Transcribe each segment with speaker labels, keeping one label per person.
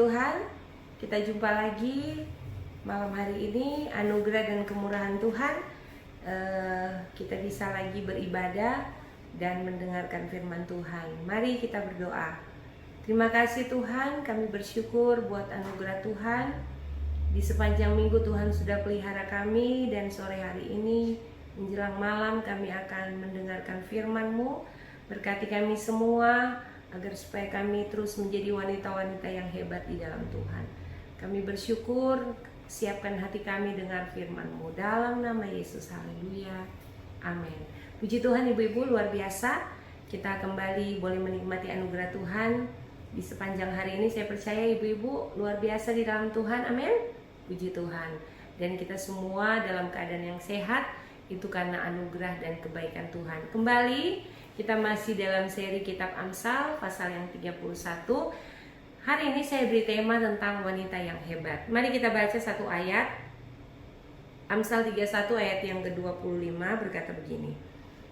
Speaker 1: Tuhan, kita jumpa lagi malam hari ini. Anugerah dan kemurahan Tuhan, kita bisa lagi beribadah dan mendengarkan firman Tuhan. Mari kita berdoa. Terima kasih Tuhan, kami bersyukur buat anugerah Tuhan. Di sepanjang minggu Tuhan sudah pelihara kami, dan sore hari ini menjelang malam kami akan mendengarkan firman-Mu. Berkati kami semua agar supaya kami terus menjadi wanita-wanita yang hebat di dalam Tuhan. Kami bersyukur, siapkan hati kami dengar firman-Mu dalam nama Yesus. Haleluya, amin. Puji Tuhan ibu-ibu, luar biasa. Kita kembali boleh menikmati anugerah Tuhan di sepanjang hari ini. Saya percaya ibu-ibu luar biasa di dalam Tuhan, amin. Puji Tuhan. Dan kita semua dalam keadaan yang sehat, itu karena anugerah dan kebaikan Tuhan. Kembali kita masih dalam seri kitab Amsal pasal yang 31. Hari ini saya beri tema tentang wanita yang hebat. Mari kita baca satu ayat. Amsal 31 ayat yang ke-25 berkata begini.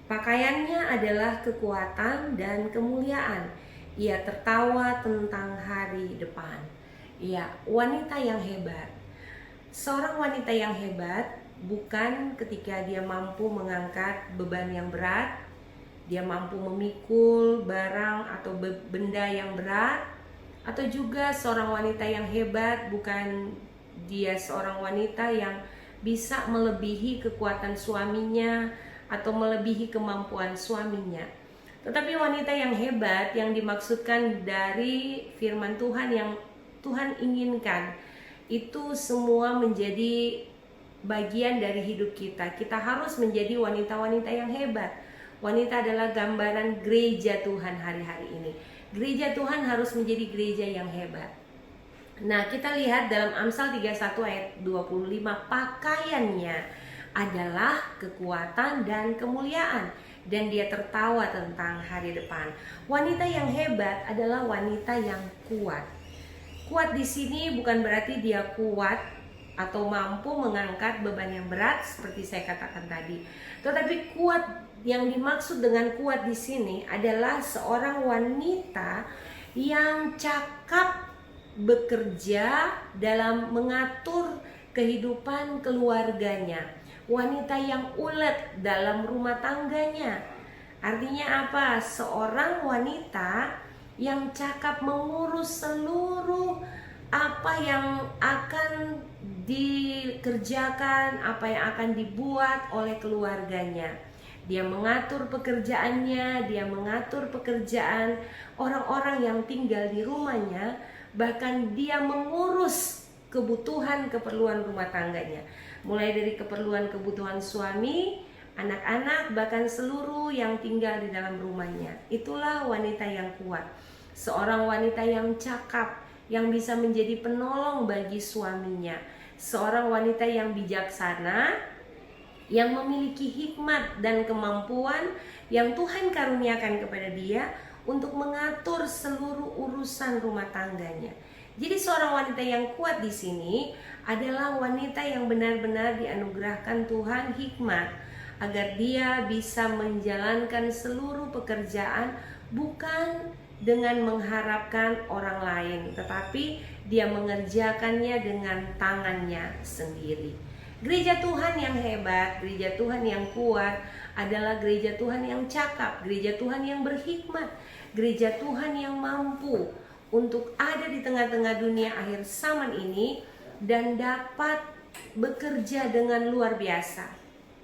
Speaker 1: Pakaiannya adalah kekuatan dan kemuliaan. Ia tertawa tentang hari depan. Ia wanita yang hebat. Seorang wanita yang hebat bukan ketika dia mampu mengangkat beban yang berat, dia mampu memikul barang atau benda yang berat, atau juga seorang wanita yang hebat bukan dia seorang wanita yang bisa melebihi kekuatan suaminya atau melebihi kemampuan suaminya. Tetapi wanita yang hebat yang dimaksudkan dari firman Tuhan yang Tuhan inginkan, itu semua menjadi bagian dari hidup kita. Kita harus menjadi wanita-wanita yang hebat. Wanita adalah gambaran gereja Tuhan hari-hari ini. Gereja Tuhan harus menjadi gereja yang hebat. Nah, kita lihat dalam Amsal 31 ayat 25, pakaiannya adalah kekuatan dan kemuliaan, dan dia tertawa tentang hari depan. Wanita yang hebat adalah wanita yang kuat. Kuat di sini bukan berarti dia kuat atau mampu mengangkat beban yang berat seperti saya katakan tadi. Tetapi kuat yang dimaksud dengan kuat di sini adalah seorang wanita yang cakap bekerja dalam mengatur kehidupan keluarganya. Wanita yang ulet dalam rumah tangganya. Artinya apa? Seorang wanita yang cakap mengurus seluruh apa yang akan dikerjakan, apa yang akan dibuat oleh keluarganya. Dia mengatur pekerjaannya, dia mengatur pekerjaan orang-orang yang tinggal di rumahnya, bahkan dia mengurus kebutuhan keperluan rumah tangganya. Mulai dari keperluan-kebutuhan suami, anak-anak, bahkan seluruh yang tinggal di dalam rumahnya. Itulah wanita yang kuat. Seorang wanita yang cakap, yang bisa menjadi penolong bagi suaminya. Seorang wanita yang bijaksana, yang memiliki hikmat dan kemampuan yang Tuhan karuniakan kepada dia untuk mengatur seluruh urusan rumah tangganya. Jadi seorang wanita yang kuat di sini adalah wanita yang benar-benar dianugerahkan Tuhan hikmat agar dia bisa menjalankan seluruh pekerjaan bukan dengan mengharapkan orang lain, tetapi dia mengerjakannya dengan tangannya sendiri. Gereja Tuhan yang hebat, gereja Tuhan yang kuat adalah gereja Tuhan yang cakap, gereja Tuhan yang berhikmat, gereja Tuhan yang mampu untuk ada di tengah-tengah dunia akhir zaman ini dan dapat bekerja dengan luar biasa.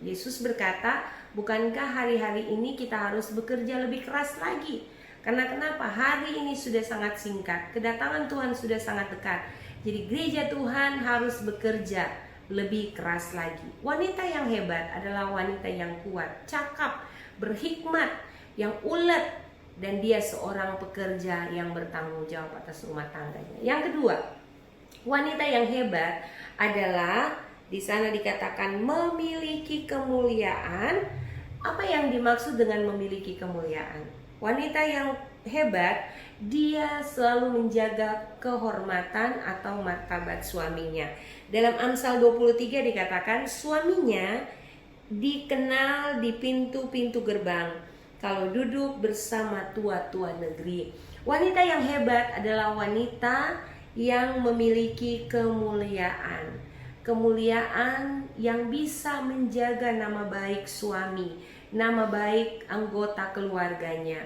Speaker 1: Yesus berkata, bukankah hari-hari ini kita harus bekerja lebih keras lagi? Karena kenapa? Hari ini sudah sangat singkat, kedatangan Tuhan sudah sangat dekat. Jadi gereja Tuhan harus bekerja lebih keras lagi. Wanita yang hebat adalah wanita yang kuat, cakap, berhikmat, yang ulet, dan dia seorang pekerja yang bertanggung jawab atas rumah tangganya. Yang kedua, wanita yang hebat adalah di sana dikatakan memiliki kemuliaan. Apa yang dimaksud dengan memiliki kemuliaan? Wanita yang hebat, dia selalu menjaga kehormatan atau martabat suaminya. Dalam Amsal 23 dikatakan suaminya dikenal di pintu-pintu gerbang kalau duduk bersama tua-tua negeri. Wanita yang hebat adalah wanita yang memiliki kemuliaan. Kemuliaan yang bisa menjaga nama baik suami, nama baik anggota keluarganya.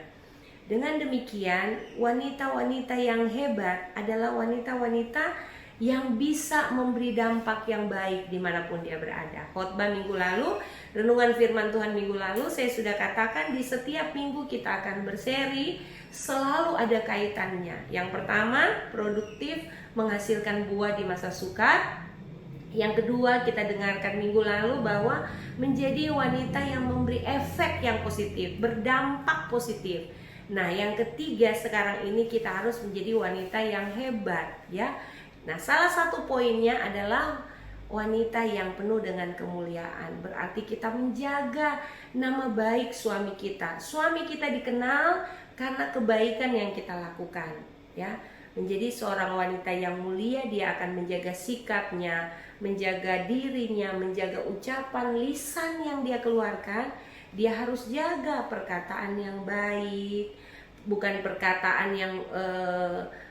Speaker 1: Dengan demikian, wanita-wanita yang hebat adalah wanita-wanita yang bisa memberi dampak yang baik dimanapun dia berada. Khotbah minggu lalu, renungan firman Tuhan minggu lalu, saya sudah katakan di setiap minggu kita akan berseri, selalu ada kaitannya. Yang pertama, produktif, menghasilkan buah di masa sukar. Yang kedua, kita dengarkan minggu lalu bahwa menjadi wanita yang memberi efek yang positif, berdampak positif. Nah, yang ketiga sekarang ini kita harus menjadi wanita yang hebat, ya. Nah, salah satu poinnya adalah wanita yang penuh dengan kemuliaan. Berarti kita menjaga nama baik suami kita. Suami kita dikenal karena kebaikan yang kita lakukan, ya. Menjadi seorang wanita yang mulia, dia akan menjaga sikapnya, menjaga dirinya, menjaga ucapan lisan yang dia keluarkan. Dia harus jaga perkataan yang baik, bukan perkataan yang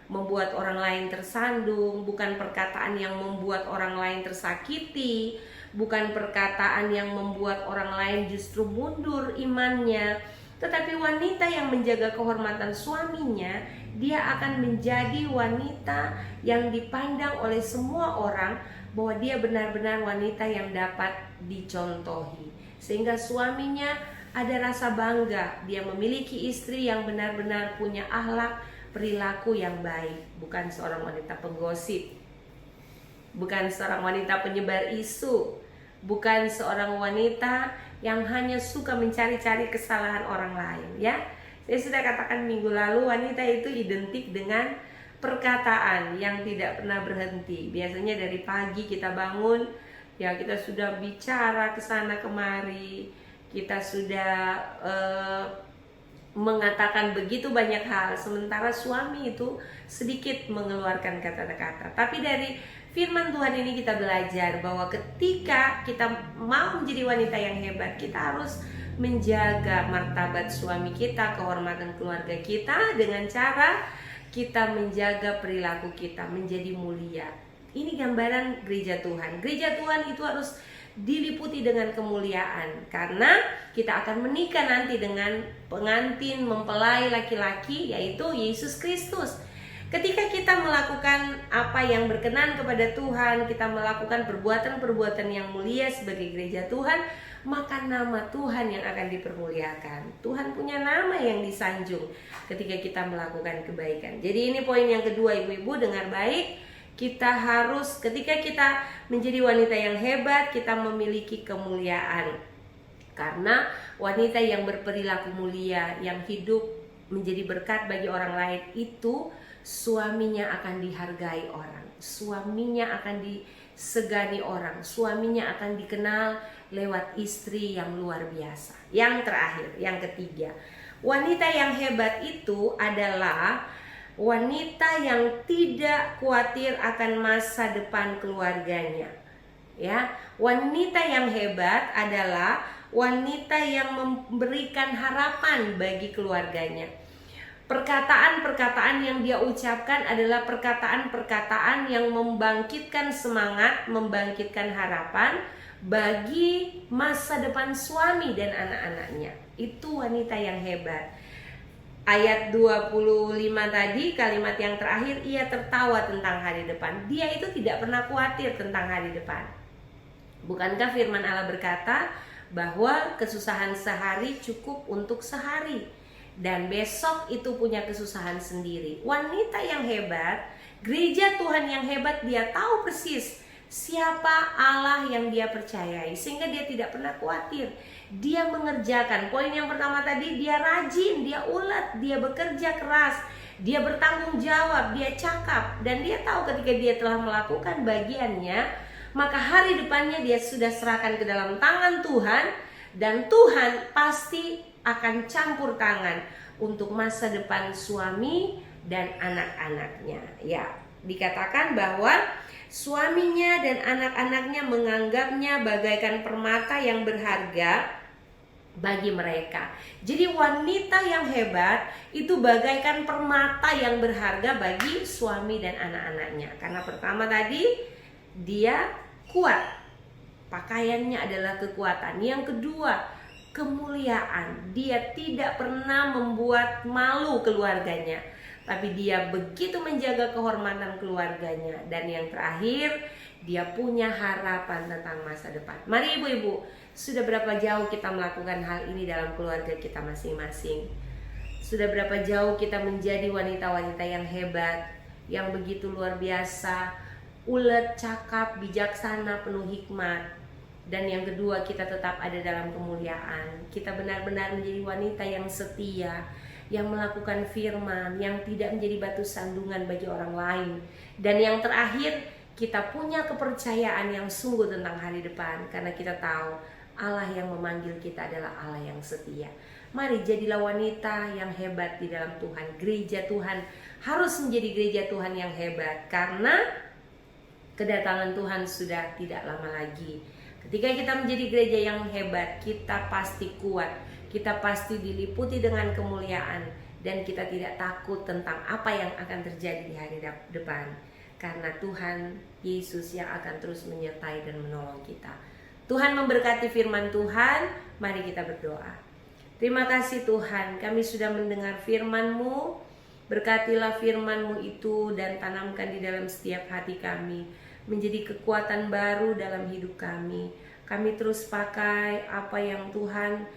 Speaker 1: membuat orang lain tersandung, bukan perkataan yang membuat orang lain tersakiti, bukan perkataan yang membuat orang lain justru mundur imannya. Tetapi wanita yang menjaga kehormatan suaminya, dia akan menjadi wanita yang dipandang oleh semua orang bahwa dia benar-benar wanita yang dapat dicontohi. Sehingga suaminya ada rasa bangga, dia memiliki istri yang benar-benar punya akhlak, perilaku yang baik, bukan seorang wanita penggosip, bukan seorang wanita penyebar isu, bukan seorang wanita yang hanya suka mencari-cari kesalahan orang lain, ya. Saya sudah katakan minggu lalu, wanita itu identik dengan perkataan yang tidak pernah berhenti. Biasanya dari pagi kita bangun, ya kita sudah bicara ke sana kemari, kita sudah mengatakan begitu banyak hal, sementara suami itu sedikit mengeluarkan kata-kata. Tapi dari firman Tuhan ini kita belajar bahwa ketika kita mau menjadi wanita yang hebat, kita harus menjaga martabat suami kita, kehormatan keluarga kita, dengan cara kita menjaga perilaku kita menjadi mulia. Ini gambaran gereja Tuhan. Gereja Tuhan itu harus diliputi dengan kemuliaan, karena kita akan menikah nanti dengan pengantin mempelai laki-laki, yaitu Yesus Kristus. Ketika kita melakukan apa yang berkenan kepada Tuhan, kita melakukan perbuatan-perbuatan yang mulia sebagai gereja Tuhan, maka nama Tuhan yang akan dipermuliakan. Tuhan punya nama yang disanjung ketika kita melakukan kebaikan. Jadi ini poin yang kedua, ibu-ibu, dengar baik. Kita harus, ketika kita menjadi wanita yang hebat, kita memiliki kemuliaan. Karena wanita yang berperilaku mulia, yang hidup menjadi berkat bagi orang lain, itu suaminya akan dihargai orang, suaminya akan disegani orang, suaminya akan dikenal lewat istri yang luar biasa. Yang terakhir, yang ketiga, wanita yang hebat itu adalah wanita yang tidak khawatir akan masa depan keluarganya. Ya, wanita yang hebat adalah wanita yang memberikan harapan bagi keluarganya. Perkataan-perkataan yang dia ucapkan adalah perkataan-perkataan yang membangkitkan semangat, membangkitkan harapan bagi masa depan suami dan anak-anaknya. Itu wanita yang hebat. Ayat 25 tadi, kalimat yang terakhir, ia tertawa tentang hari depan. Dia itu tidak pernah khawatir tentang hari depan. Bukankah firman Allah berkata bahwa kesusahan sehari cukup untuk sehari, dan besok itu punya kesusahan sendiri. Wanita yang hebat, gereja Tuhan yang hebat, dia tahu persis siapa Allah yang dia percayai, sehingga dia tidak pernah khawatir. Dia mengerjakan, poin yang pertama tadi, dia rajin, dia ulet, dia bekerja keras, dia bertanggung jawab, dia cakap, dan dia tahu ketika dia telah melakukan bagiannya, maka hari depannya dia sudah serahkan ke dalam tangan Tuhan, dan Tuhan pasti akan campur tangan untuk masa depan suami dan anak-anaknya. Ya, dikatakan bahwa suaminya dan anak-anaknya menganggapnya bagaikan permata yang berharga bagi mereka. Jadi wanita yang hebat itu bagaikan permata yang berharga bagi suami dan anak-anaknya. Karena pertama tadi dia kuat, pakaiannya adalah kekuatan. Yang kedua, kemuliaan. Dia tidak pernah membuat malu keluarganya, tapi dia begitu menjaga kehormatan keluarganya. Dan yang terakhir, dia punya harapan tentang masa depan. Mari ibu-ibu, sudah berapa jauh kita melakukan hal ini dalam keluarga kita masing-masing? Sudah berapa jauh kita menjadi wanita-wanita yang hebat, yang begitu luar biasa, ulet, cakap, bijaksana, penuh hikmat. Dan yang kedua, kita tetap ada dalam kemuliaan. Kita benar-benar menjadi wanita yang setia, yang melakukan firman, yang tidak menjadi batu sandungan bagi orang lain. Dan yang terakhir, kita punya kepercayaan yang sungguh tentang hari depan, karena kita tahu Allah yang memanggil kita adalah Allah yang setia. Mari jadilah wanita yang hebat di dalam Tuhan. Gereja Tuhan harus menjadi gereja Tuhan yang hebat, karena kedatangan Tuhan sudah tidak lama lagi. Ketika kita menjadi gereja yang hebat, kita pasti kuat, kita pasti diliputi dengan kemuliaan, dan kita tidak takut tentang apa yang akan terjadi di hari depan, karena Tuhan Yesus yang akan terus menyertai dan menolong kita. Tuhan memberkati firman Tuhan. Mari kita berdoa. Terima kasih Tuhan, kami sudah mendengar firman-Mu. Berkatilah firman-Mu itu dan tanamkan di dalam setiap hati kami, menjadi kekuatan baru dalam hidup kami. Kami terus pakai apa yang Tuhan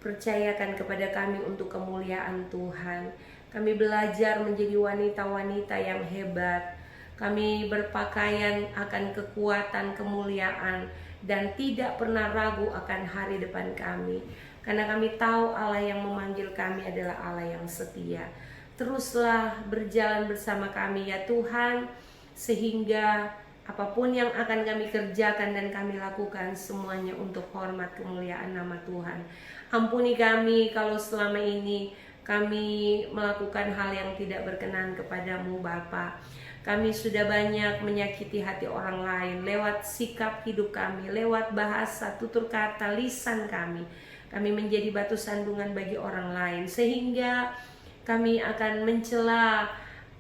Speaker 1: percayakan kepada kami untuk kemuliaan Tuhan. Kami belajar menjadi wanita-wanita yang hebat. Kami berpakaian akan kekuatan kemuliaan dan tidak pernah ragu akan hari depan kami, karena kami tahu Allah yang memanggil kami adalah Allah yang setia. Teruslah berjalan bersama kami ya Tuhan, sehingga apapun yang akan kami kerjakan dan kami lakukan, semuanya untuk hormat kemuliaan nama Tuhan. Ampuni kami kalau selama ini kami melakukan hal yang tidak berkenan kepadamu Bapa. Kami sudah banyak menyakiti hati orang lain lewat sikap hidup kami, lewat bahasa, tutur kata, lisan kami. Kami menjadi batu sandungan bagi orang lain, sehingga kami akan mencela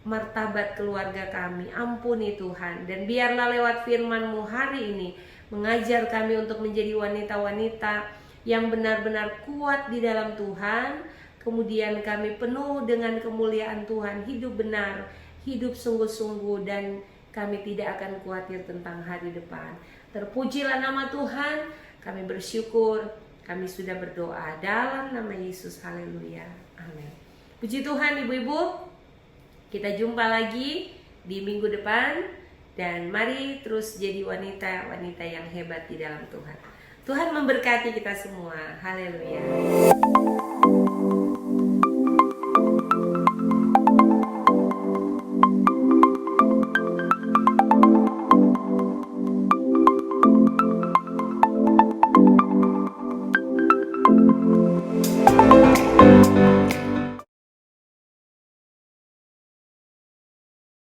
Speaker 1: martabat keluarga kami. Ampuni Tuhan, dan biarlah lewat firman-Mu hari ini mengajar kami untuk menjadi wanita-wanita yang benar-benar kuat di dalam Tuhan. Kemudian kami penuh dengan kemuliaan Tuhan, hidup benar, hidup sungguh-sungguh, dan kami tidak akan khawatir tentang hari depan. Terpujilah nama Tuhan. Kami bersyukur, kami sudah berdoa dalam nama Yesus. Haleluya, amin. Puji Tuhan ibu-ibu. Kita jumpa lagi di minggu depan, dan mari terus jadi wanita-wanita yang hebat di dalam Tuhan. Tuhan memberkati kita semua. Haleluya.